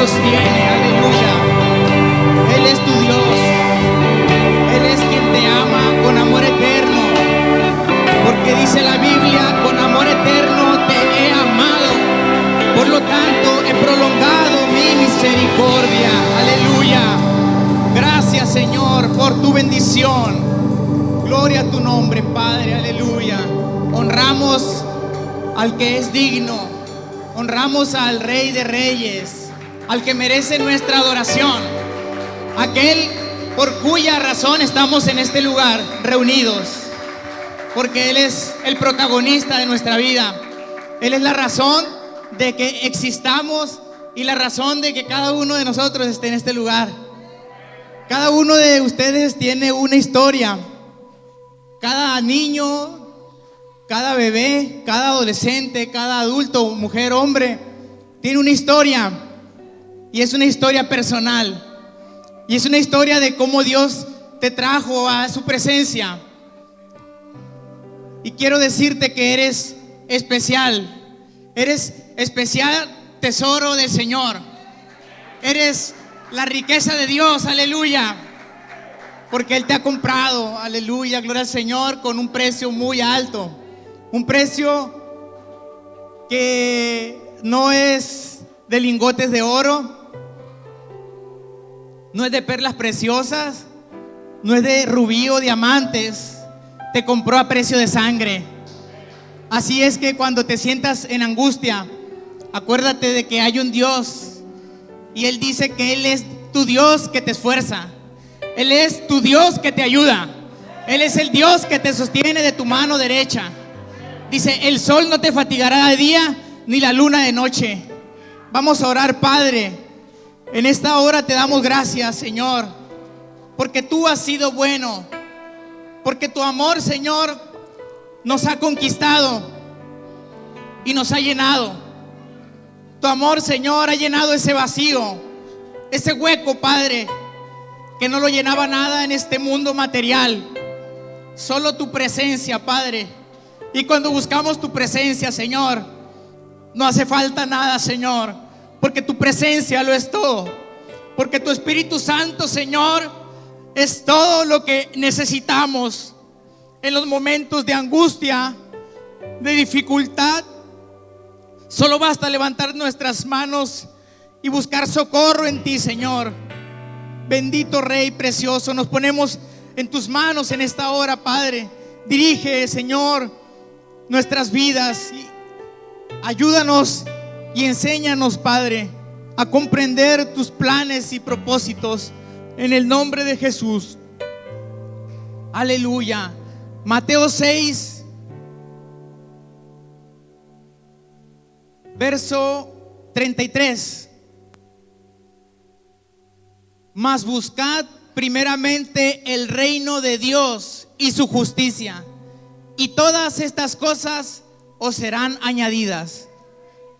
sostiene, aleluya. Él es tu Dios, Él es quien te ama con amor eterno, porque dice la Biblia, con amor eterno te he amado, por lo tanto he prolongado mi misericordia, aleluya. Gracias, Señor, por tu bendición. Gloria a tu nombre, Padre, aleluya. Honramos al que es digno, honramos al Rey de Reyes, al que merece nuestra adoración, aquel por cuya razón estamos en este lugar reunidos, porque Él es el protagonista de nuestra vida. Él es la razón de que existamos y la razón de que cada uno de nosotros esté en este lugar. Cada uno de ustedes tiene una historia. Cada niño, cada bebé, cada adolescente, cada adulto, mujer, hombre, tiene una historia. Y es una historia personal. Y es una historia de cómo Dios te trajo a su presencia. Y quiero decirte que eres especial. Eres especial, tesoro del Señor. Eres la riqueza de Dios, aleluya. Porque Él te ha comprado, aleluya, gloria al Señor, con un precio muy alto. Un precio que no es de lingotes de oro, no es de perlas preciosas, no es de rubí o diamantes. Te compró a precio de sangre. Así es que cuando te sientas en angustia, acuérdate de que hay un Dios, y Él dice que Él es tu Dios que te esfuerza. Él es tu Dios que te ayuda. Él es el Dios que te sostiene de tu mano derecha. Dice, el sol no te fatigará de día, ni la luna de noche. Vamos a orar, Padre. En esta hora te damos gracias, Señor, porque tú has sido bueno, porque tu amor, Señor, nos ha conquistado y nos ha llenado. Tu amor, Señor, ha llenado ese vacío, ese hueco, Padre, que no lo llenaba nada en este mundo material. Solo tu presencia, Padre. Y cuando buscamos tu presencia, Señor, no hace falta nada, Señor, porque tu presencia lo es todo. Porque tu Espíritu Santo, Señor, es todo lo que necesitamos en los momentos de angustia, de dificultad. Solo basta levantar nuestras manos y buscar socorro en ti, Señor. Bendito Rey precioso, nos ponemos en tus manos en esta hora, Padre. Dirige, Señor, nuestras vidas y ayúdanos y enséñanos, Padre, a comprender tus planes y propósitos en el nombre de Jesús. Aleluya. Mateo 6, verso 33. Mas buscad primeramente el reino de Dios y su justicia, y todas estas cosas os serán añadidas.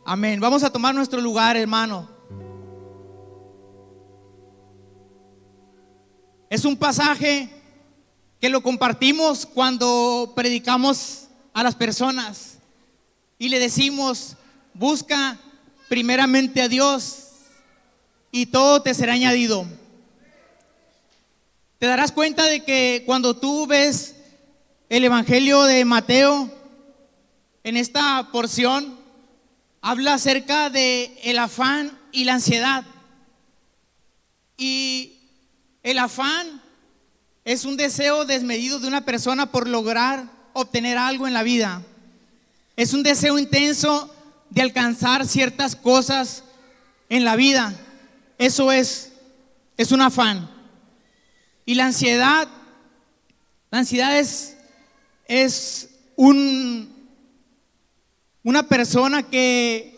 Amén. Vamos a tomar nuestro lugar, hermano. Es un pasaje que lo compartimos cuando predicamos a las personas y le decimos: busca primeramente a Dios y todo te será añadido. Te darás cuenta de que cuando tú ves el Evangelio de Mateo, en esta porción habla acerca de el afán y la ansiedad. Y el afán es un deseo desmedido de una persona por lograr obtener algo en la vida. Es un deseo intenso de alcanzar ciertas cosas en la vida. Eso es un afán. Y la ansiedad es una persona que,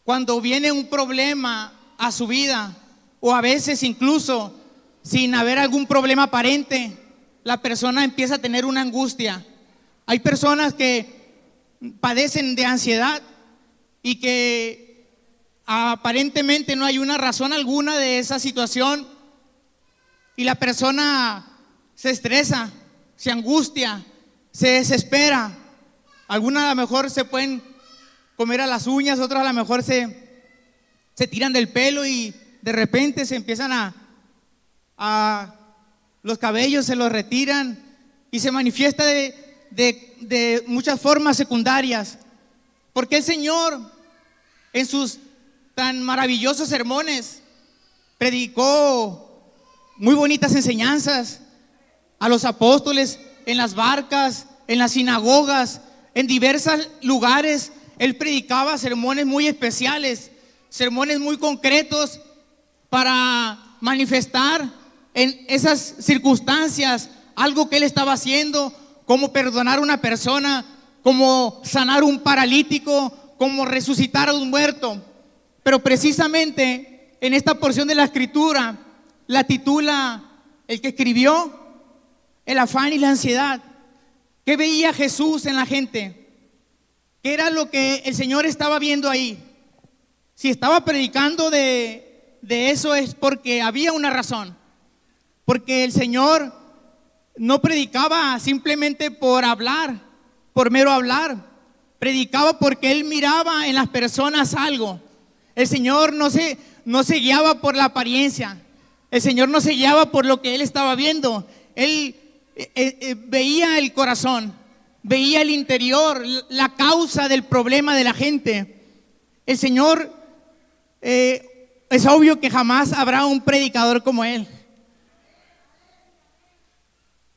cuando viene un problema a su vida, o a veces incluso sin haber algún problema aparente, la persona empieza a tener una angustia. Hay personas que padecen de ansiedad y que aparentemente no hay una razón alguna de esa situación, y la persona se estresa, se angustia, se desespera. Algunas a lo mejor se pueden comer a las uñas, otras a lo mejor se se tiran del pelo y de repente se empiezan a los cabellos se los retiran y se manifiesta de muchas formas secundarias. Porque el Señor en sus tan maravillosos sermones predicó muy bonitas enseñanzas a los apóstoles en las barcas, en las sinagogas, en diversos lugares. Él predicaba sermones muy especiales, sermones muy concretos para manifestar en esas circunstancias algo que él estaba haciendo, como perdonar a una persona, como sanar un paralítico, como resucitar a un muerto. Pero precisamente en esta porción de la escritura la titula el que escribió El afán y la ansiedad. ¿Qué veía Jesús en la gente? ¿Qué era lo que el Señor estaba viendo ahí? Si estaba predicando de eso es porque había una razón. Porque el Señor no predicaba simplemente por hablar, por mero hablar. Predicaba porque Él miraba en las personas algo. El Señor no se guiaba por la apariencia. El Señor no se guiaba por lo que Él estaba viendo. Él veía el corazón, veía el interior, la causa del problema de la gente. El Señor, es obvio que jamás habrá un predicador como Él.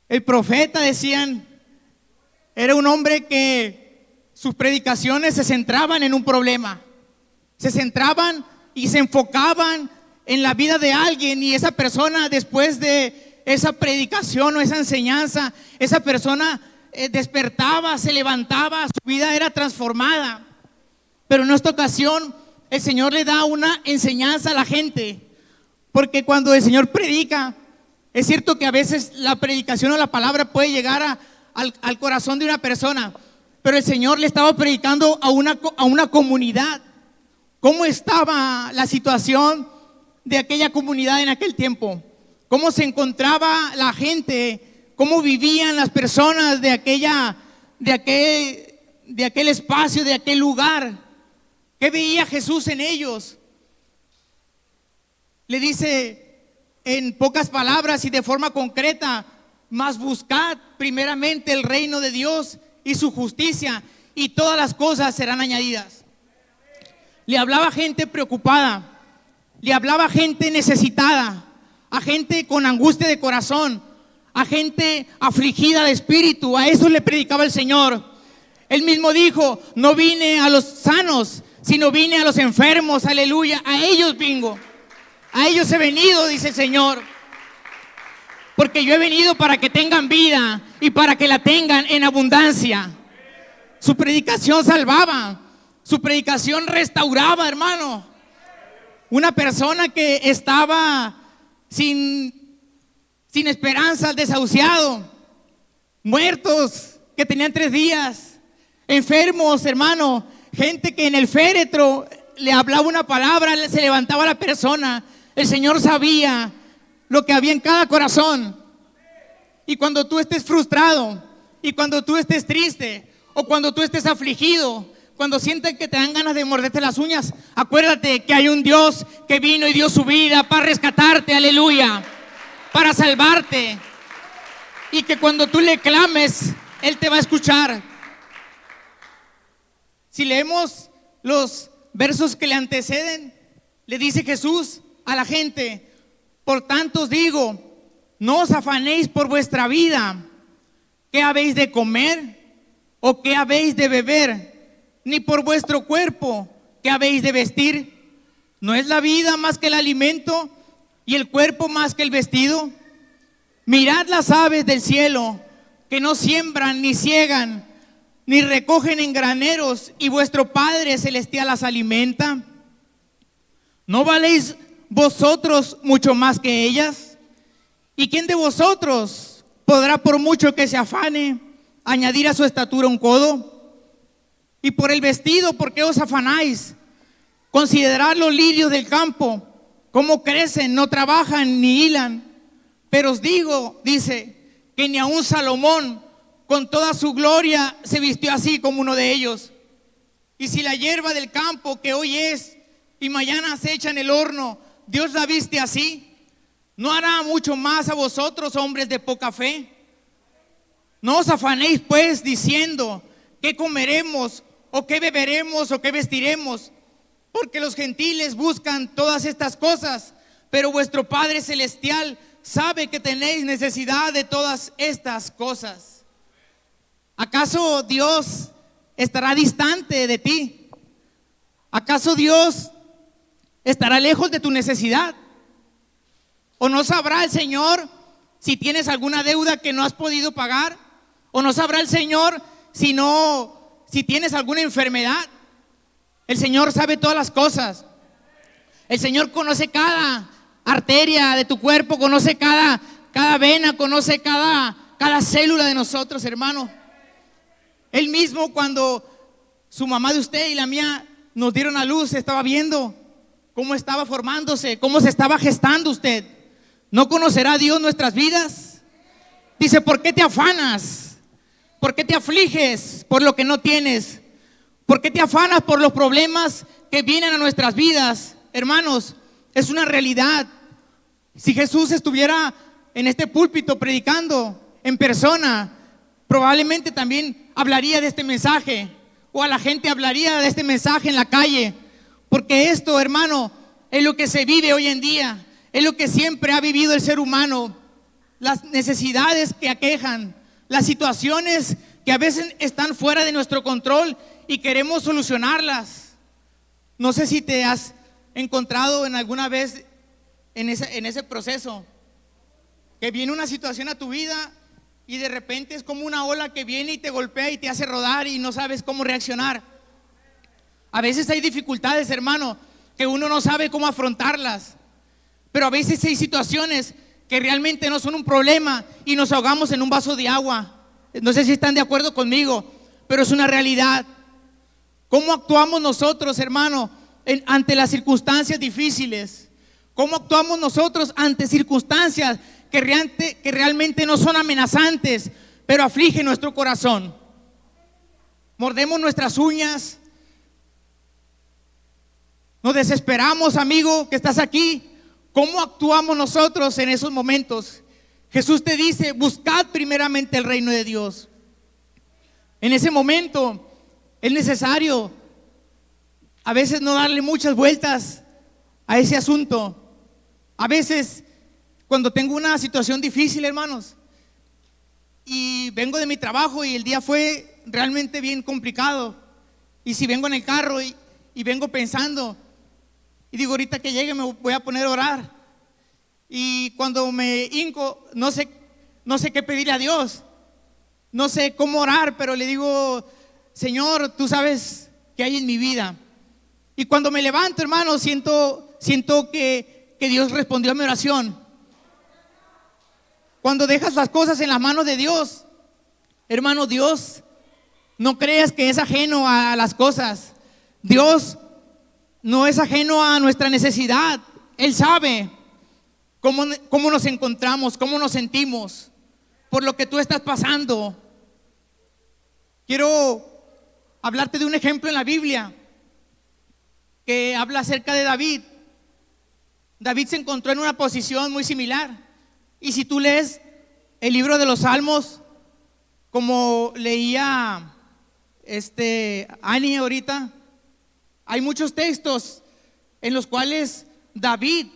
El profeta, decían, era un hombre que sus predicaciones se centraban en un problema. Se centraban y se enfocaban en la vida de alguien, y esa persona, después de esa predicación o esa enseñanza, esa persona despertaba, se levantaba, su vida era transformada. Pero en esta ocasión el Señor le da una enseñanza a la gente, porque cuando el Señor predica, es cierto que a veces la predicación o la palabra puede llegar al corazón de una persona, pero el Señor le estaba predicando a una comunidad. ¿Cómo estaba la situación de aquella comunidad en aquel tiempo? ¿Cómo se encontraba la gente? ¿Cómo vivían las personas de aquel espacio, de aquel lugar? ¿Qué veía Jesús en ellos? Le dice en pocas palabras y de forma concreta: mas buscad primeramente el reino de Dios y su justicia, y todas las cosas serán añadidas. Le hablaba a gente preocupada, le hablaba a gente necesitada, a gente con angustia de corazón, a gente afligida de espíritu. A eso le predicaba el Señor. Él mismo dijo: no vine a los sanos, sino vine a los enfermos. Aleluya, a ellos vengo, a ellos he venido, dice el Señor, porque yo he venido para que tengan vida y para que la tengan en abundancia. Su predicación salvaba, su predicación restauraba, hermano. Una persona que estaba sin esperanza, desahuciado, muertos que tenían 3 días, enfermos, hermano, gente que en el féretro le hablaba una palabra, se levantaba la persona. El Señor sabía lo que había en cada corazón. Y cuando tú estés frustrado, y cuando tú estés triste, o cuando tú estés afligido, cuando sientas que te dan ganas de morderte las uñas, acuérdate que hay un Dios que vino y dio su vida para rescatarte, aleluya, para salvarte, y que cuando tú le clames, Él te va a escuchar. Si leemos los versos que le anteceden, le dice Jesús a la gente: por tanto os digo, no os afanéis por vuestra vida, qué habéis de comer o qué habéis de beber, ni por vuestro cuerpo, qué habéis de vestir. ¿No es la vida más que el alimento y el cuerpo más que el vestido? Mirad las aves del cielo, que no siembran ni ciegan, ni recogen en graneros, y vuestro Padre celestial las alimenta. ¿No valéis vosotros mucho más que ellas? ¿Y quién de vosotros podrá, por mucho que se afane, añadir a su estatura un codo? Y por el vestido, ¿por qué os afanáis? Considerad los lirios del campo, cómo crecen, no trabajan ni hilan. Pero os digo, dice, que ni aun Salomón con toda su gloria se vistió así como uno de ellos. Y si la hierba del campo, que hoy es y mañana se echa en el horno. ¿Dios la viste así? ¿No hará mucho más a vosotros, hombres de poca fe? No os afanéis pues diciendo: ¿qué comeremos? ¿O qué beberemos? ¿O qué vestiremos? Porque los gentiles buscan todas estas cosas, pero vuestro Padre Celestial sabe que tenéis necesidad de todas estas cosas. ¿Acaso Dios estará distante de ti? ¿Acaso Dios estará lejos de tu necesidad? ¿O no sabrá el Señor si tienes alguna deuda que no has podido pagar? ¿O no sabrá el Señor si tienes alguna enfermedad? El Señor sabe todas las cosas. El Señor conoce cada arteria de tu cuerpo, conoce cada vena, conoce cada célula de nosotros, hermano. Él mismo, cuando su mamá de usted y la mía nos dieron a luz, estaba viendo cómo estaba formándose, cómo se estaba gestando usted. ¿No conocerá Dios nuestras vidas? Dice: ¿por qué te afanas? ¿Por qué te afliges por lo que no tienes? ¿Por qué te afanas por los problemas que vienen a nuestras vidas? Hermanos, es una realidad. Si Jesús estuviera en este púlpito predicando en persona, probablemente también hablaría de este mensaje, o a la gente hablaría de este mensaje en la calle, porque esto, hermano, es lo que se vive hoy en día, es lo que siempre ha vivido el ser humano. Las necesidades que aquejan, las situaciones que a veces están fuera de nuestro control y queremos solucionarlas. No sé si te has encontrado en alguna vez en ese proceso, que viene una situación a tu vida y de repente es como una ola que viene y te golpea y te hace rodar y no sabes cómo reaccionar. A veces hay dificultades, hermano, que uno no sabe cómo afrontarlas, pero a veces hay situaciones que realmente no son un problema y nos ahogamos en un vaso de agua. No sé si están de acuerdo conmigo, pero es una realidad. ¿Cómo actuamos nosotros, hermano, ante las circunstancias difíciles? ¿Cómo actuamos nosotros ante circunstancias que realmente no son amenazantes, pero afligen nuestro corazón? Mordemos nuestras uñas, nos desesperamos, amigo, que estás aquí. ¿Cómo actuamos nosotros en esos momentos? Jesús te dice: buscad primeramente el reino de Dios. En ese momento es necesario a veces no darle muchas vueltas a ese asunto. A veces, cuando tengo una situación difícil, hermanos, y vengo de mi trabajo y el día fue realmente bien complicado, y si vengo en el carro y vengo pensando y digo: ahorita que llegue me voy a poner a orar, y cuando me hinco no sé qué pedirle a Dios, no sé cómo orar, pero le digo: Señor, tú sabes qué hay en mi vida. Y cuando me levanto, hermano, siento que Dios respondió a mi oración. Cuando dejas las cosas en las manos de Dios, hermano, Dios, no creas que es ajeno a las cosas. Dios no es ajeno a nuestra necesidad. Él sabe cómo nos encontramos, cómo nos sentimos por lo que tú estás pasando. Quiero hablarte de un ejemplo en la Biblia que habla acerca de David. David se encontró en una posición muy similar. Y si tú lees el libro de los Salmos, como leía Ani ahorita, hay muchos textos en los cuales David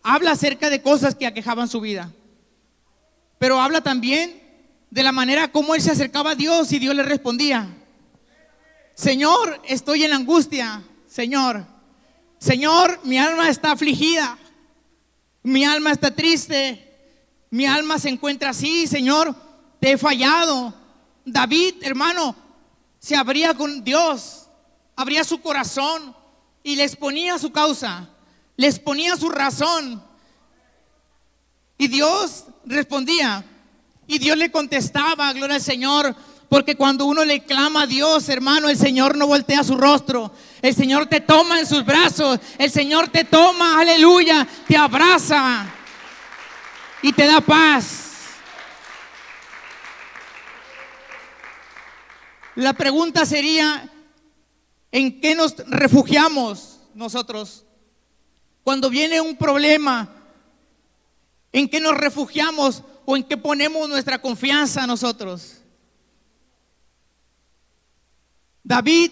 habla acerca de cosas que aquejaban su vida, pero habla también de la manera como él se acercaba a Dios y Dios le respondía: Señor, estoy en angustia. Señor, mi alma está afligida, mi alma está triste, mi alma se encuentra así. Señor, te he fallado. David, hermano, se abría con Dios, abría su corazón y les ponía su causa, les ponía su razón, y Dios respondía y Dios le contestaba. Gloria al Señor. Porque cuando uno le clama a Dios, hermano, el Señor no voltea su rostro. El Señor te toma en sus brazos. El Señor te toma, aleluya, te abraza y te da paz. La pregunta sería: ¿en qué nos refugiamos nosotros Cuando viene un problema, ¿en qué nos refugiamos o en qué ponemos nuestra confianza nosotros? David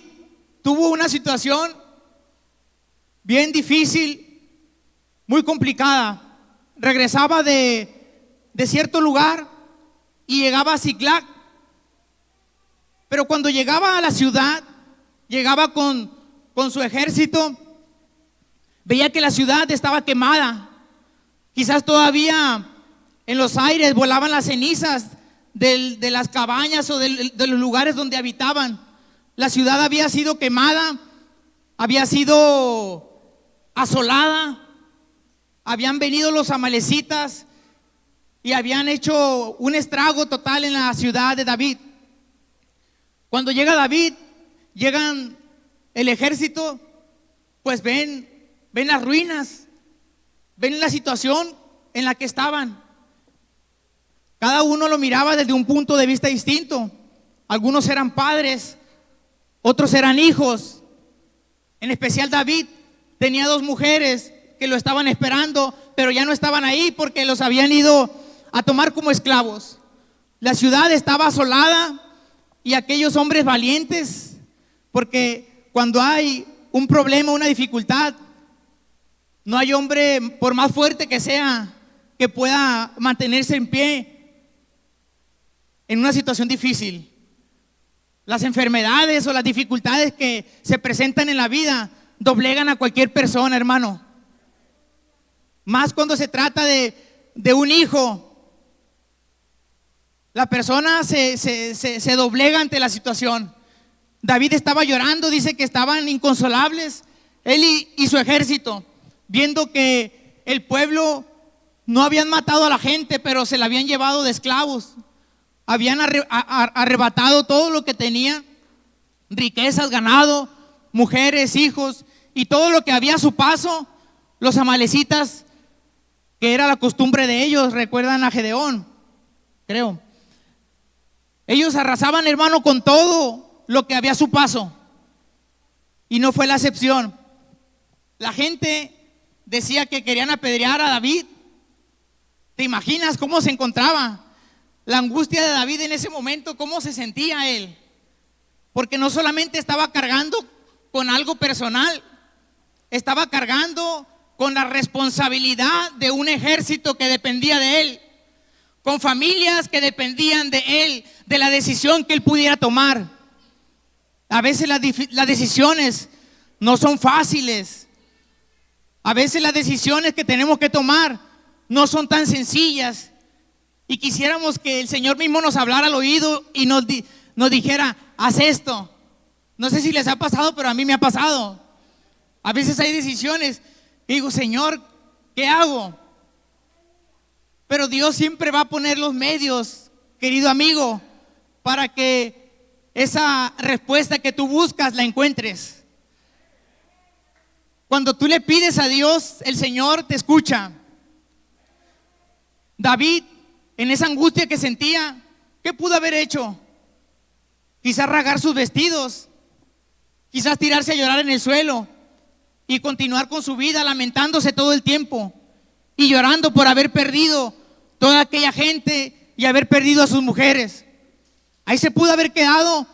tuvo una situación bien difícil, muy complicada. Regresaba de cierto lugar y llegaba a Ziklag. Pero cuando llegaba a la ciudad, llegaba con su ejército, veía que la ciudad estaba quemada. Quizás todavía en los aires volaban las cenizas de las cabañas o de los lugares donde habitaban. La ciudad había sido quemada, había sido asolada, habían venido los amalecitas y habían hecho un estrago total en la ciudad de David. Cuando llega David, llegan el ejército, pues ven las ruinas, ven la situación en la que estaban. Cada uno lo miraba desde un punto de vista distinto. Algunos eran padres, otros eran hijos. En especial David tenía 2 mujeres que lo estaban esperando, pero ya no estaban ahí porque los habían ido a tomar como esclavos. La ciudad estaba asolada y aquellos hombres valientes, porque cuando hay un problema, una dificultad, no hay hombre, por más fuerte que sea, que pueda mantenerse en pie en una situación difícil. Las enfermedades o las dificultades que se presentan en la vida doblegan a cualquier persona, hermano. Más cuando se trata de un hijo. La persona se doblega ante la situación. David estaba llorando, dice que estaban inconsolables, él y su ejército, viendo que el pueblo no habían matado a la gente, pero se la habían llevado de esclavos. Habían arrebatado todo lo que tenían, riquezas, ganado, mujeres, hijos, y todo lo que había a su paso. Los amalecitas, que era la costumbre de ellos, recuerdan a Gedeón, creo. Ellos arrasaban, hermano, con todo lo que había a su paso. Y no fue la excepción. La gente decía que querían apedrear a David. ¿Te imaginas cómo se encontraba? La angustia de David en ese momento, cómo se sentía él. Porque no solamente estaba cargando con algo personal, estaba cargando con la responsabilidad de un ejército que dependía de él, con familias que dependían de él, de la decisión que él pudiera tomar. A veces las decisiones no son fáciles. A veces las decisiones que tenemos que tomar no son tan sencillas. Y quisiéramos que el Señor mismo nos hablara al oído y nos dijera, haz esto. No sé si les ha pasado, pero a mí me ha pasado. A veces hay decisiones y digo, Señor, ¿qué hago? Pero Dios siempre va a poner los medios, querido amigo, para que esa respuesta que tú buscas la encuentres. Cuando tú le pides a Dios, el Señor te escucha. David, en esa angustia que sentía, ¿qué pudo haber hecho? Quizás rasgar sus vestidos, quizás tirarse a llorar en el suelo y continuar con su vida lamentándose todo el tiempo y llorando por haber perdido toda aquella gente y haber perdido a sus mujeres. Ahí se pudo haber quedado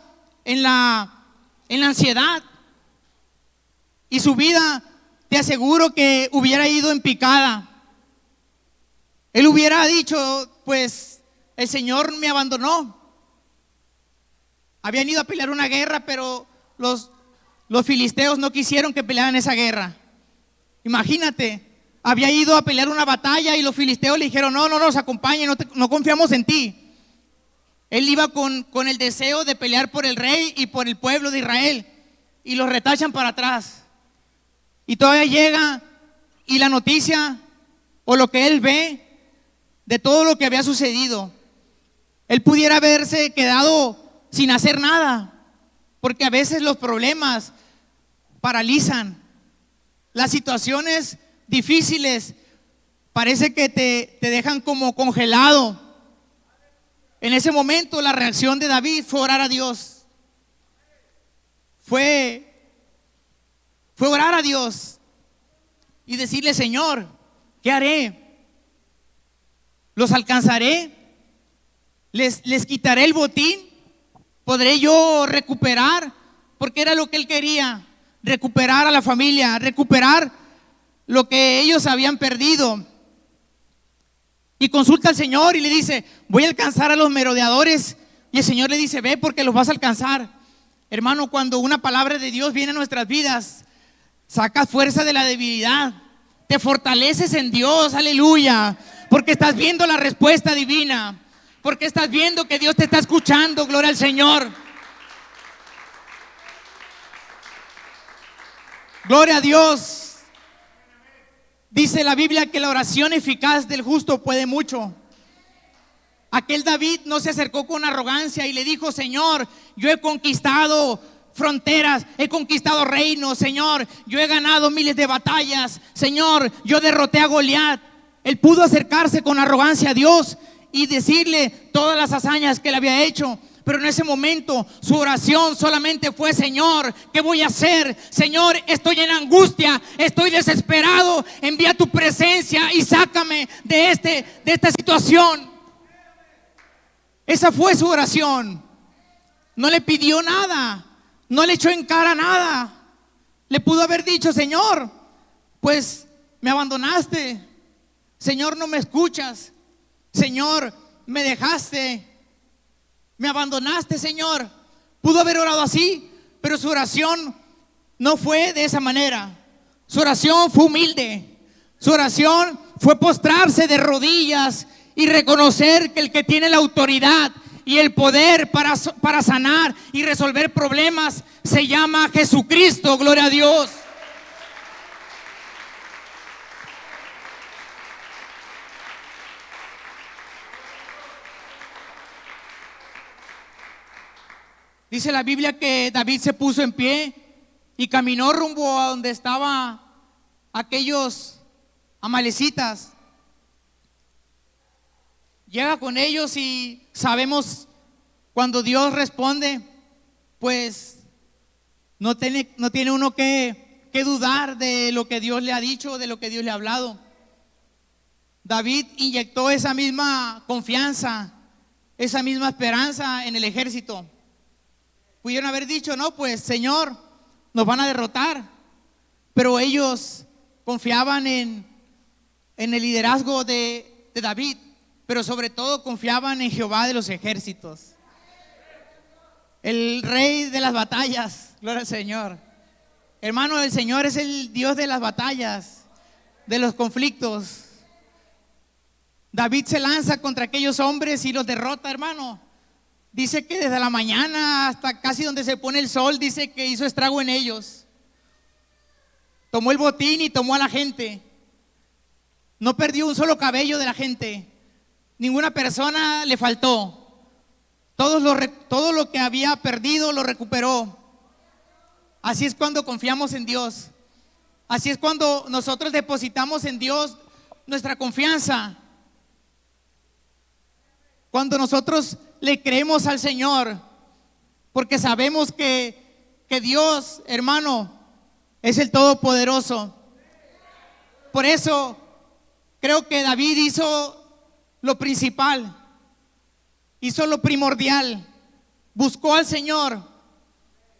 en la ansiedad y su vida, te aseguro que hubiera ido en picada. Él hubiera dicho, pues el Señor me abandonó. Habían ido a pelear una guerra, pero los filisteos no quisieron que pelearan esa guerra. Imagínate, había ido a pelear una batalla y los filisteos le dijeron, no nos acompañe, no confiamos en ti. Él iba con el deseo de pelear por el rey y por el pueblo de Israel, y los retachan para atrás. Y todavía llega y la noticia o lo que él ve de todo lo que había sucedido, él pudiera haberse quedado sin hacer nada, porque a veces los problemas paralizan. Las situaciones difíciles parece que te dejan como congelado. En ese momento la reacción de David fue orar a Dios. Fue orar a Dios. y decirle: Señor, ¿qué haré? ¿Los alcanzaré? ¿Les quitaré el botín? ¿Podré yo recuperar? Porque era lo que él quería, recuperar a la familia, recuperar lo que ellos habían perdido. Y consulta al Señor y le dice: voy a alcanzar a los merodeadores. Y el Señor le dice: ve, porque los vas a alcanzar. Hermano, cuando una palabra de Dios viene a nuestras vidas, sacas fuerza de la debilidad, te fortaleces en Dios, aleluya, porque estás viendo la respuesta divina, porque estás viendo que Dios te está escuchando, gloria al Señor. Gloria a Dios. Dice la Biblia que la oración eficaz del justo puede mucho. Aquel David no se acercó con arrogancia y le dijo: Señor, yo he conquistado fronteras, he conquistado reinos, Señor, yo he ganado miles de batallas, Señor, yo derroté a Goliat. Él pudo acercarse con arrogancia a Dios y decirle todas las hazañas que él había hecho. Pero en ese momento su oración solamente fue: Señor, ¿qué voy a hacer? Señor, estoy en angustia, estoy desesperado, envía tu presencia y sácame de esta situación. Esa fue su oración. No le pidió nada, no le echó en cara nada. Le pudo haber dicho: Señor, pues me abandonaste, Señor, no me escuchas, Señor, me dejaste, me abandonaste, Señor. Pudo haber orado así, pero su oración no fue de esa manera. Su oración fue humilde. Su oración fue postrarse de rodillas y reconocer que el que tiene la autoridad y el poder para sanar y resolver problemas se llama Jesucristo. Gloria a Dios. Dice la Biblia que David se puso en pie y caminó rumbo a donde estaban aquellos amalecitas. Llega con ellos y sabemos cuando Dios responde, pues no tiene uno que dudar de lo que Dios le ha dicho, de lo que Dios le ha hablado. David inyectó esa misma confianza, esa misma esperanza en el ejército. Pudieron haber dicho: no, pues Señor, nos van a derrotar. Pero ellos confiaban en el liderazgo de David, pero sobre todo confiaban en Jehová de los ejércitos, el rey de las batallas. Gloria al Señor. Hermano, el Señor es el Dios de las batallas, de los conflictos. David se lanza contra aquellos hombres y los derrota, hermano. Dice que desde la mañana hasta casi donde se pone el sol, dice que hizo estrago en ellos. Tomó el botín y tomó a la gente. No perdió un solo cabello de la gente. Ninguna persona le faltó. Todo lo que había perdido lo recuperó. Así es cuando confiamos en Dios. Así es cuando nosotros depositamos en Dios nuestra confianza. Cuando nosotros le creemos al Señor, porque sabemos que Dios, hermano, es el Todopoderoso. Por eso creo que David hizo lo principal, hizo lo primordial, buscó al Señor,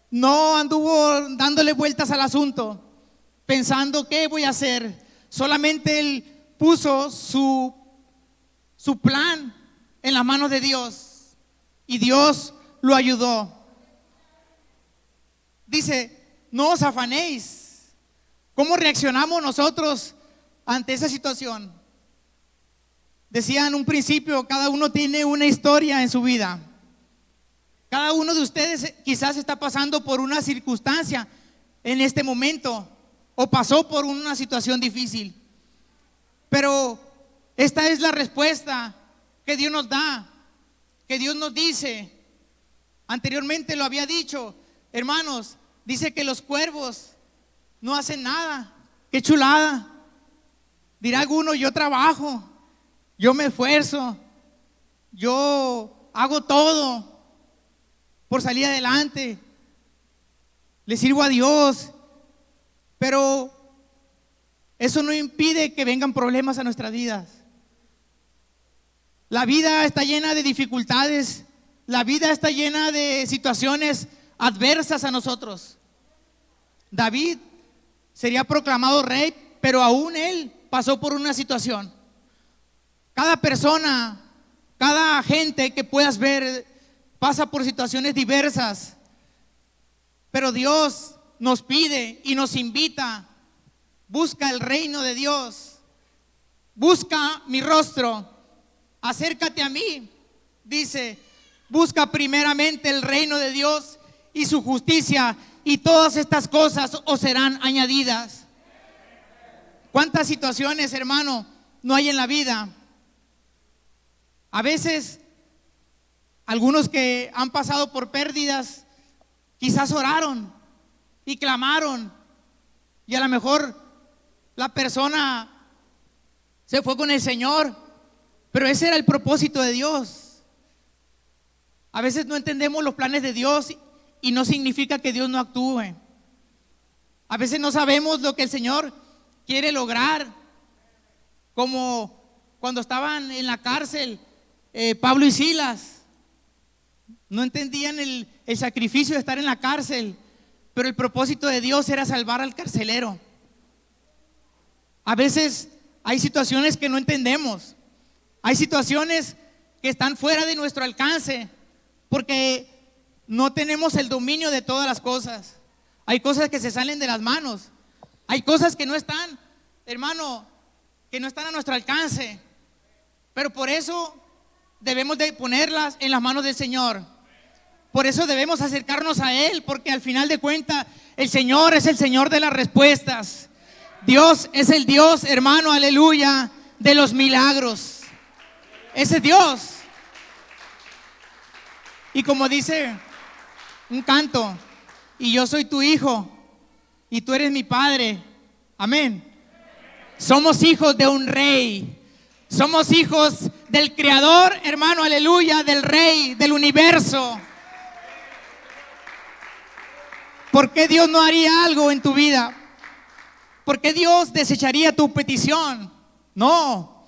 no anduvo dándole vueltas al asunto, pensando qué voy a hacer. Solamente él puso su plan en las manos de Dios y Dios lo ayudó. Dice: no os afanéis. ¿Cómo reaccionamos nosotros ante esa situación? Decía en un principio, cada uno tiene una historia en su vida. Cada uno de ustedes quizás está pasando por una circunstancia en este momento o pasó por una situación difícil. Pero esta es la respuesta que Dios nos da, que Dios nos dice. Anteriormente lo había dicho, hermanos, dice que los cuervos no hacen nada. Qué chulada. Dirá alguno: yo trabajo, yo me esfuerzo, yo hago todo por salir adelante, le sirvo a Dios. Pero Eso no impide que vengan problemas a nuestras vidas. La vida está llena de dificultades. La vida está llena de situaciones adversas a nosotros. David sería proclamado rey, pero aún él pasó por una situación. Cada persona, cada gente que puedas ver pasa por situaciones diversas, pero Dios nos pide y nos invita: busca el reino de Dios, busca mi rostro, acércate a mí. Dice: busca primeramente el reino de Dios y su justicia, y todas estas cosas os serán añadidas. ¿Cuántas situaciones, hermano, no hay en la vida? A veces, algunos que han pasado por pérdidas, quizás oraron y clamaron, y a lo mejor la persona se fue con el Señor, pero ese era el propósito de Dios. A veces no entendemos los planes de Dios y no significa que Dios no actúe. A veces no sabemos lo que el Señor quiere lograr, como cuando estaban en la cárcel Pablo y Silas. No entendían el sacrificio de estar en la cárcel, pero el propósito de Dios era salvar al carcelero. A veces hay situaciones que no entendemos. Hay situaciones que están fuera de nuestro alcance, porque no tenemos el dominio de todas las cosas. Hay cosas que se salen de las manos. Hay cosas que no están, hermano, que no están a nuestro alcance. Pero por eso debemos de ponerlas en las manos del Señor. Por eso debemos acercarnos a Él, porque al final de cuentas el Señor es el Señor de las respuestas. Dios es el Dios, hermano, aleluya, de los milagros. Ese es Dios. Y como dice un canto: y yo soy tu hijo y tú eres mi padre. Amén. Somos hijos de un rey. Somos hijos del Creador, hermano, aleluya, del Rey del universo. ¿Por qué Dios no haría algo en tu vida? ¿Por qué Dios desecharía tu petición? No.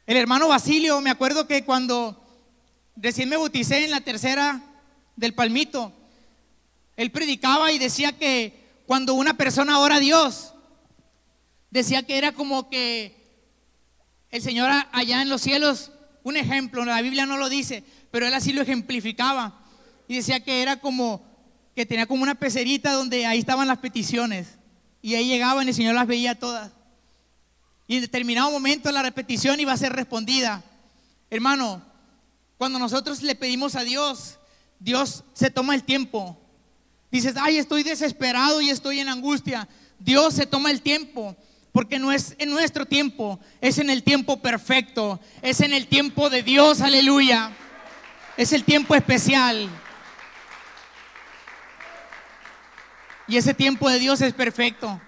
El hermano Basilio, me acuerdo que cuando recién me bauticé en la tercera del Palmito, él predicaba y decía que cuando una persona ora a Dios, decía que era como que el Señor allá en los cielos, un ejemplo, la Biblia no lo dice, pero él así lo ejemplificaba, y decía que era como que tenía como una pecerita donde ahí estaban las peticiones, y ahí llegaban y el Señor las veía todas, y en determinado momento la repetición iba a ser respondida. Hermano, cuando nosotros le pedimos a Dios, Dios se toma el tiempo. Dices: ay, estoy desesperado y estoy en angustia. Dios se toma el tiempo, porque no es en nuestro tiempo, es en el tiempo perfecto, es en el tiempo de Dios, aleluya. Es el tiempo especial. Y ese tiempo de Dios es perfecto.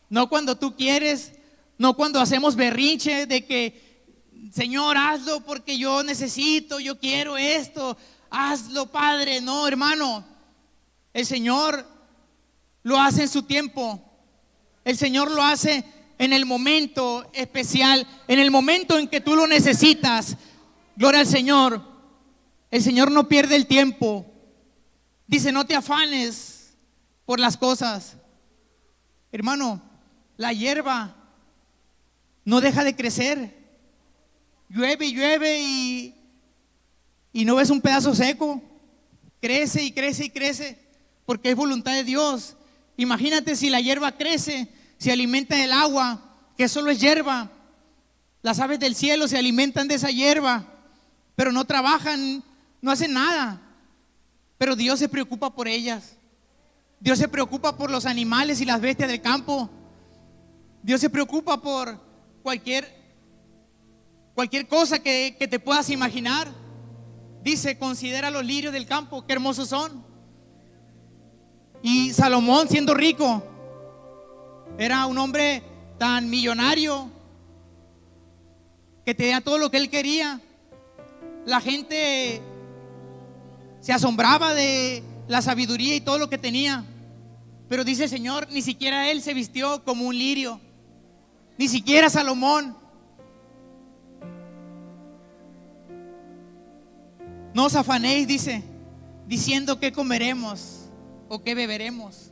No cuando tú quieres, no cuando hacemos berrinche de que: Señor, hazlo porque yo necesito, yo quiero esto, hazlo, Padre. No, hermano, el Señor lo hace en su tiempo. El Señor lo hace en el momento especial, en el momento en que tú lo necesitas. Gloria al Señor. El Señor no pierde el tiempo. Dice: no te afanes por las cosas. Hermano, la hierba no deja de crecer. Llueve y llueve y no ves un pedazo seco. Crece y crece y crece, porque es voluntad de Dios. Imagínate si la hierba crece, se alimenta del agua, que solo es hierba. Las aves del cielo se alimentan de esa hierba, pero no trabajan, no hacen nada. Pero Dios se preocupa por ellas. Dios se preocupa por los animales y las bestias del campo. Dios se preocupa por cualquier cosa que te puedas imaginar. Dice: considera los lirios del campo, qué hermosos son. Y Salomón, siendo rico, era un hombre tan millonario que tenía todo lo que él quería. La gente se asombraba de la sabiduría y todo lo que tenía. Pero dice el Señor, ni siquiera él se vistió como un lirio, ni siquiera Salomón. No os afanéis, dice, diciendo qué comeremos o qué beberemos.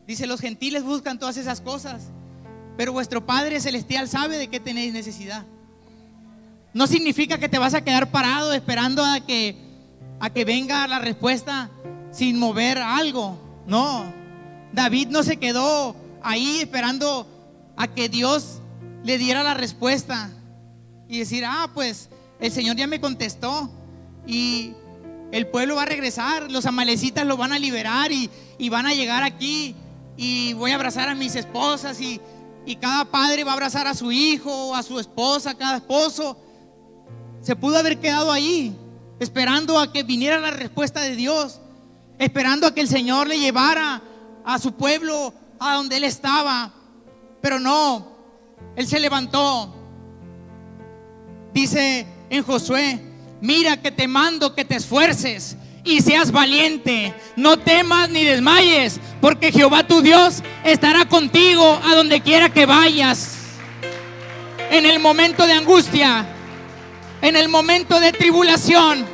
Dice, los gentiles buscan todas esas cosas, pero vuestro Padre Celestial sabe de qué tenéis necesidad. No significa que te vas a quedar parado esperando a que venga la respuesta sin mover algo. No, David no se quedó ahí esperando a que Dios le diera la respuesta y decir, pues el Señor ya me contestó y el pueblo va a regresar, los amalecitas lo van a liberar y van a llegar aquí y voy a abrazar a mis esposas y cada padre va a abrazar a su hijo o a su esposa, cada esposo. Se pudo haber quedado ahí esperando a que viniera la respuesta de Dios, esperando a que el Señor le llevara a su pueblo a donde él estaba, pero no, él se levantó. Dice en Josué, mira que te mando que te esfuerces y seas valiente, no temas ni desmayes, porque Jehová tu Dios estará contigo a donde quiera que vayas. En el momento de angustia, en el momento de tribulación,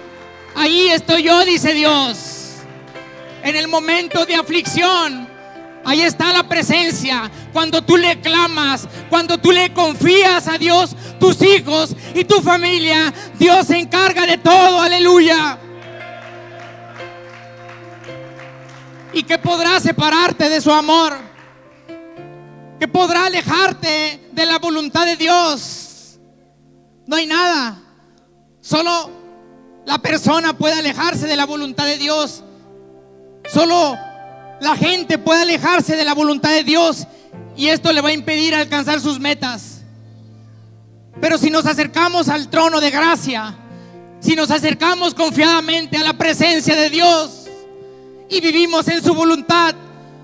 ahí estoy yo, dice Dios. En el momento de aflicción, ahí está la presencia. Cuando tú le clamas, cuando tú le confías a Dios tus hijos y tu familia, Dios se encarga de todo, aleluya. ¿Y qué podrá separarte de su amor? ¿Qué podrá alejarte de la voluntad de Dios? No hay nada. Solo la persona puede alejarse de la voluntad de Dios. Solo la gente puede alejarse de la voluntad de Dios, y esto le va a impedir alcanzar sus metas. Pero si nos acercamos al trono de gracia, si nos acercamos confiadamente a la presencia de Dios y vivimos en su voluntad,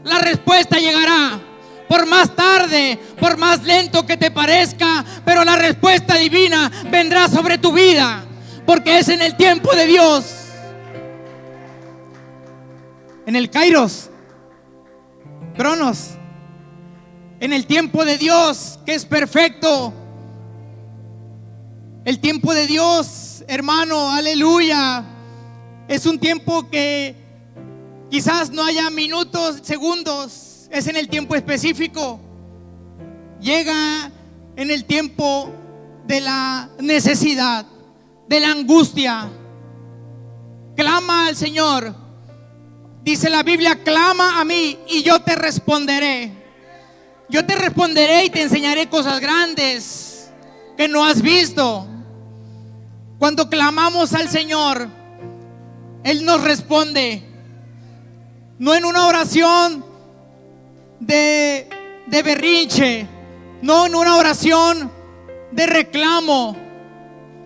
la respuesta llegará. Por más tarde, por más lento que te parezca, pero la respuesta divina vendrá sobre tu vida, porque es en el tiempo de Dios, en el Kairos, Cronos, en el tiempo de Dios, que es perfecto. El tiempo de Dios, hermano, aleluya, es un tiempo que quizás no haya minutos, segundos, es en el tiempo específico. Llega en el tiempo de la necesidad, de la angustia. Clama al Señor. Dice la Biblia, clama a mí y yo te responderé. Yo te responderé y te enseñaré cosas grandes que no has visto. Cuando clamamos al Señor, Él nos responde. No en una oración de berrinche, no en una oración de reclamo,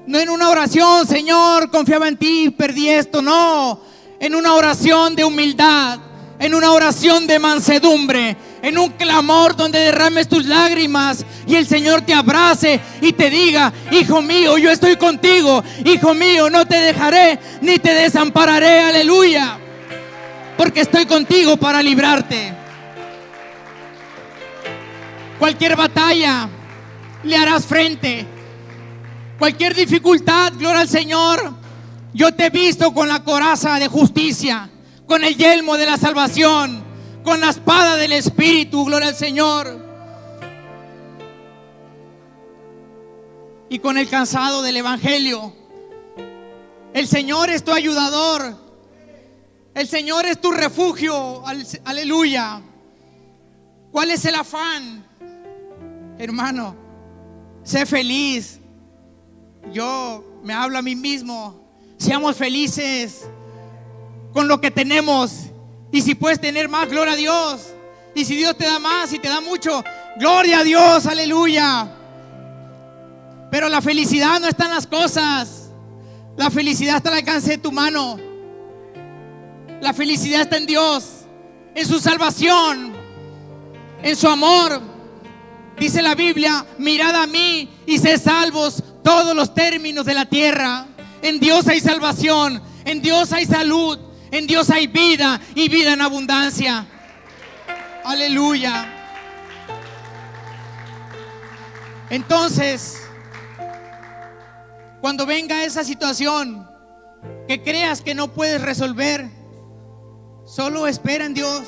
no en una oración, Señor, confiaba en ti, perdí esto. No, en una oración de humildad, en una oración de mansedumbre, en un clamor donde derrames tus lágrimas y el Señor te abrace y te diga, hijo mío, yo estoy contigo, hijo mío, no te dejaré ni te desampararé, aleluya, porque estoy contigo para librarte. Cualquier batalla le harás frente, cualquier dificultad, gloria al Señor. Yo te he visto con la coraza de justicia, con el yelmo de la salvación, con la espada del Espíritu, gloria al Señor, y con el calzado del Evangelio. El Señor es tu ayudador, el Señor es tu refugio, aleluya. ¿Cuál es el afán? Hermano, sé feliz. Yo me hablo a mí mismo. Seamos felices con lo que tenemos. Y si puedes tener más, gloria a Dios. Y si Dios te da más y te da mucho, gloria a Dios, aleluya. Pero la felicidad no está en las cosas. La felicidad está al alcance de tu mano. La felicidad está en Dios, en su salvación, en su amor. Dice la Biblia, mirad a mí y sed salvos todos los términos de la tierra. En Dios hay salvación, en Dios hay salud, En Dios hay vida y vida en abundancia. Aleluya. Entonces, cuando venga esa situación que creas que no puedes resolver, solo espera en Dios.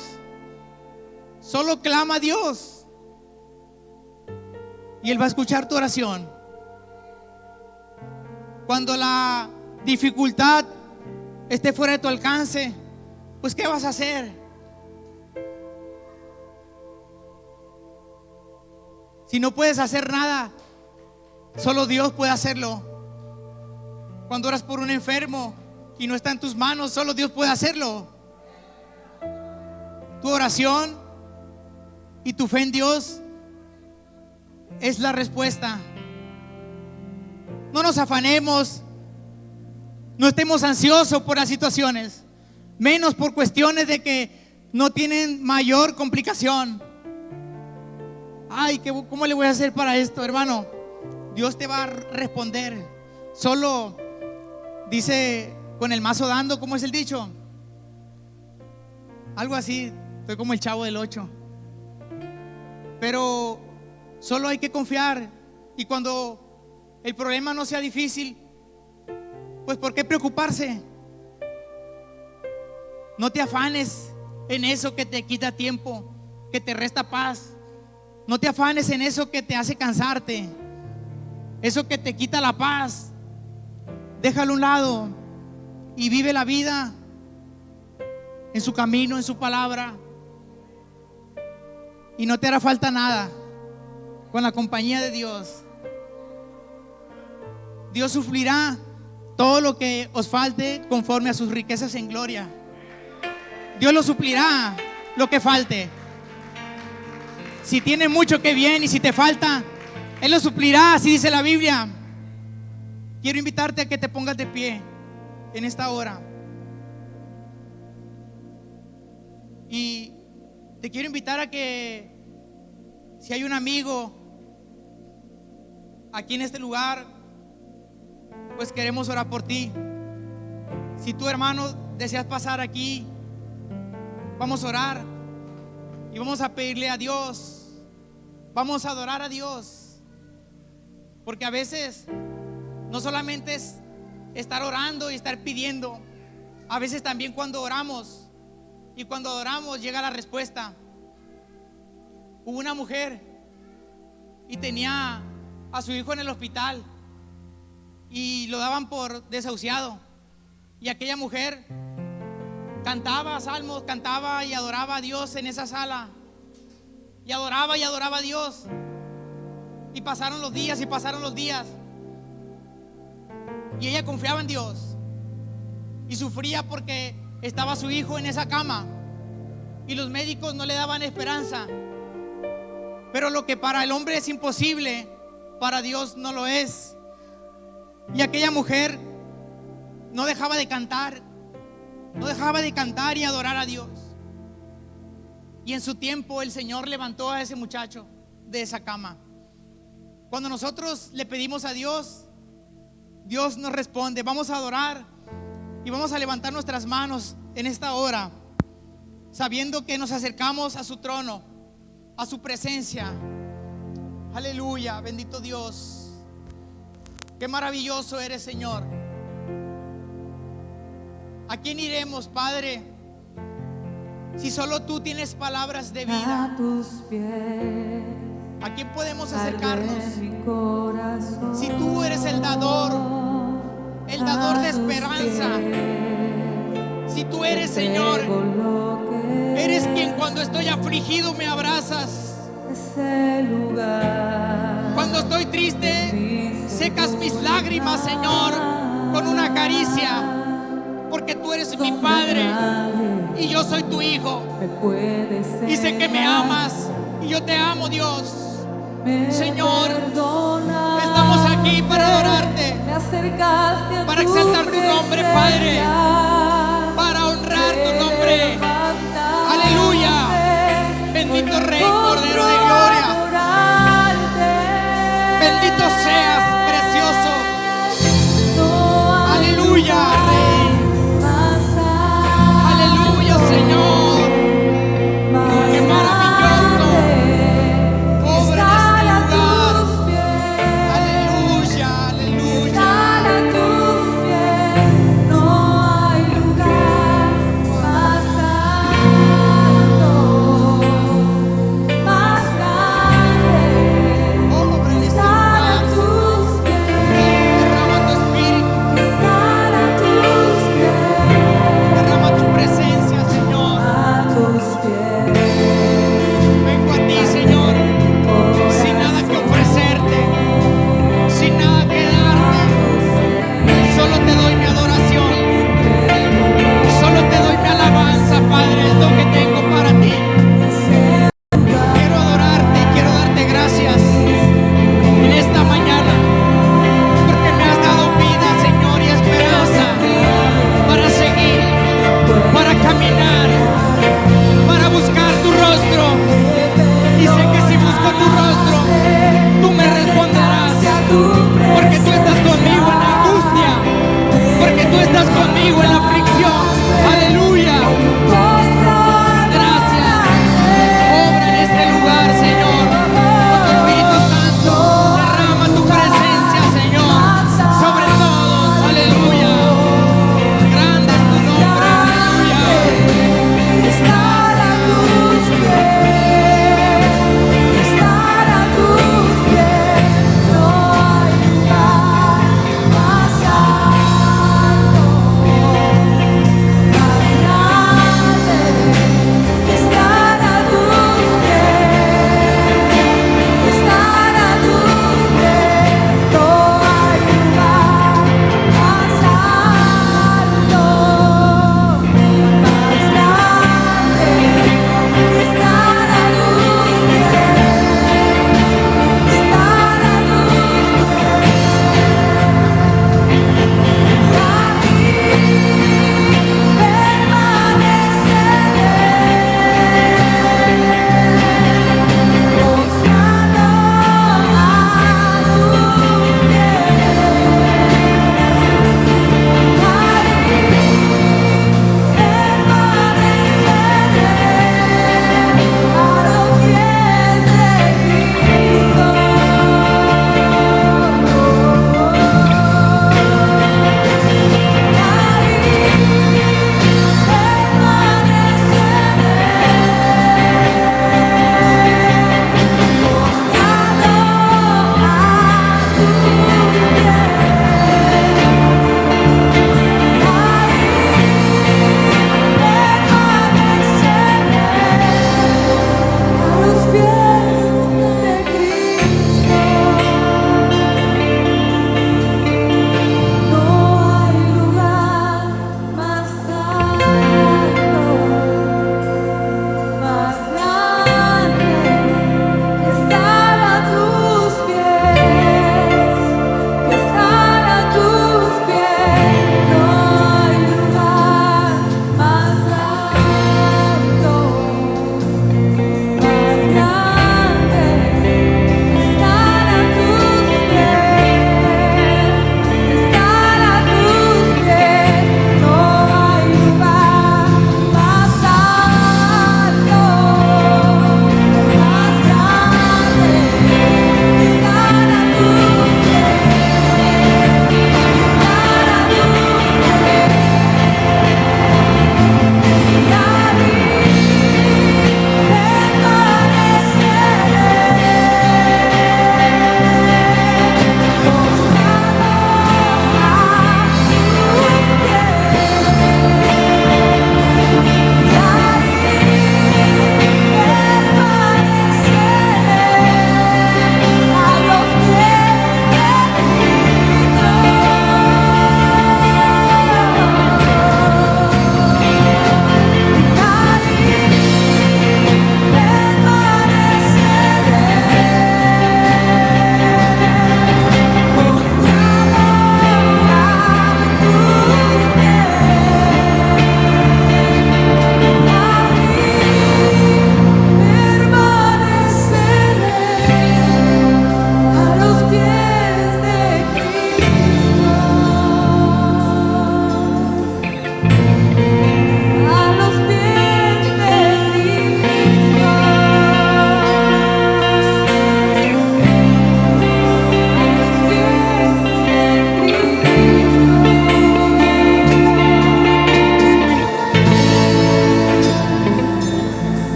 Solo clama a Dios y Él va a escuchar tu oración. Cuando la dificultad esté fuera de tu alcance, pues ¿qué vas a hacer? Si no puedes hacer nada, solo Dios puede hacerlo. Cuando oras por un enfermo y no está en tus manos, solo Dios puede hacerlo. Tu oración y tu fe en Dios es la respuesta. No nos afanemos, no estemos ansiosos por las situaciones, menos por cuestiones de que no tienen mayor complicación. Ay, ¿cómo le voy a hacer para esto, hermano? Dios te va a responder. Solo dice, con el mazo dando, ¿cómo es el dicho? Algo así, estoy como el Chavo del 8. Pero solo hay que confiar. Y cuando el problema no sea difícil, pues ¿por qué preocuparse? No te afanes en eso que te quita tiempo, que te resta paz. No te afanes en eso que te hace cansarte, eso que te quita la paz. Déjalo a un lado y vive la vida en su camino, en su palabra, y no te hará falta nada con la compañía de Dios. Dios suplirá todo lo que os falte conforme a sus riquezas en gloria. Dios lo suplirá lo que falte. Si tienes mucho, que bien, y si te falta, Él lo suplirá, así dice la Biblia. Quiero invitarte a que te pongas de pie en esta hora. Y te quiero invitar a que, si hay un amigo aquí en este lugar, pues queremos orar por ti. Si tú, hermano, deseas pasar aquí, vamos a orar y vamos a pedirle a Dios, vamos a adorar a Dios. Porque a veces no solamente es estar orando y estar pidiendo, a veces también cuando oramos y cuando adoramos llega la respuesta. Hubo una mujer y tenía a su hijo en el hospital y lo daban por desahuciado, y aquella mujer cantaba salmos, cantaba y adoraba a Dios en esa sala, y adoraba a Dios. Y pasaron los días y pasaron los días, y ella confiaba en Dios y sufría porque estaba su hijo en esa cama y los médicos no le daban esperanza. Pero lo que para el hombre es imposible, para Dios no lo es. Y aquella mujer no dejaba de cantar, no dejaba de cantar y adorar a Dios. Y en su tiempo el Señor levantó a ese muchacho de esa cama. Cuando nosotros le pedimos a Dios, Dios nos responde. Vamos a adorar y vamos a levantar nuestras manos en esta hora, sabiendo que nos acercamos a su trono, a su presencia. Aleluya, bendito Dios. Qué maravilloso eres, Señor. ¿A quién iremos, Padre, si solo tú tienes palabras de vida? A tus pies, ¿A quién podemos acercarnos? mi corazón, Si tú eres el dador de esperanza. Si tú eres, Señor, eres quien cuando estoy afligido me abrazas. ese lugar. Cuando estoy triste, secas mis lágrimas, Señor, con una caricia. Porque tú eres mi Padre y yo soy tu Hijo. Y sé que me amas y yo te amo, Dios. Señor, estamos aquí para adorarte, para exaltar tu nombre, Padre, para honrar tu nombre. Aleluya. Bendito Rey, Cordero de Gloria. Bendito seas, precioso. Aleluya, Rey.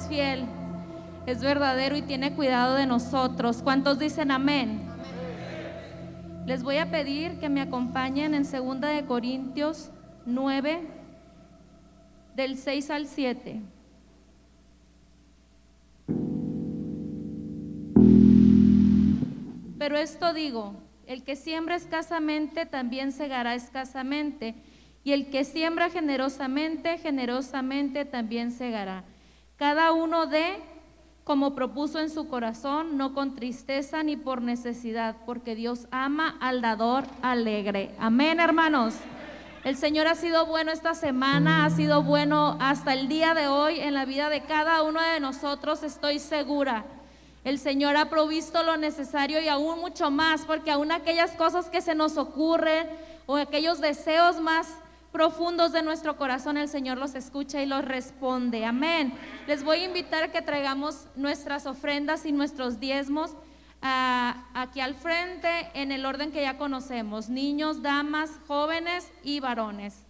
fiel, es verdadero y tiene cuidado de nosotros. ¿Cuántos dicen amén? Les voy a pedir que me acompañen en 2 de Corintios 9, del 6 al 7. Pero esto digo, el que siembra escasamente también segará escasamente, y el que siembra generosamente, generosamente también segará. Cada uno dé como propuso en su corazón, no con tristeza ni por necesidad, porque Dios ama al dador alegre. Amén, hermanos. El Señor ha sido bueno esta semana, ha sido bueno hasta el día de hoy en la vida de cada uno de nosotros, estoy segura. El Señor ha provisto lo necesario y aún mucho más, porque aún aquellas cosas que se nos ocurren o aquellos deseos más profundos de nuestro corazón, el Señor los escucha y los responde. Amén. Les voy a invitar a que traigamos nuestras ofrendas y nuestros diezmos aquí al frente en el orden que ya conocemos: niños, damas, jóvenes y varones.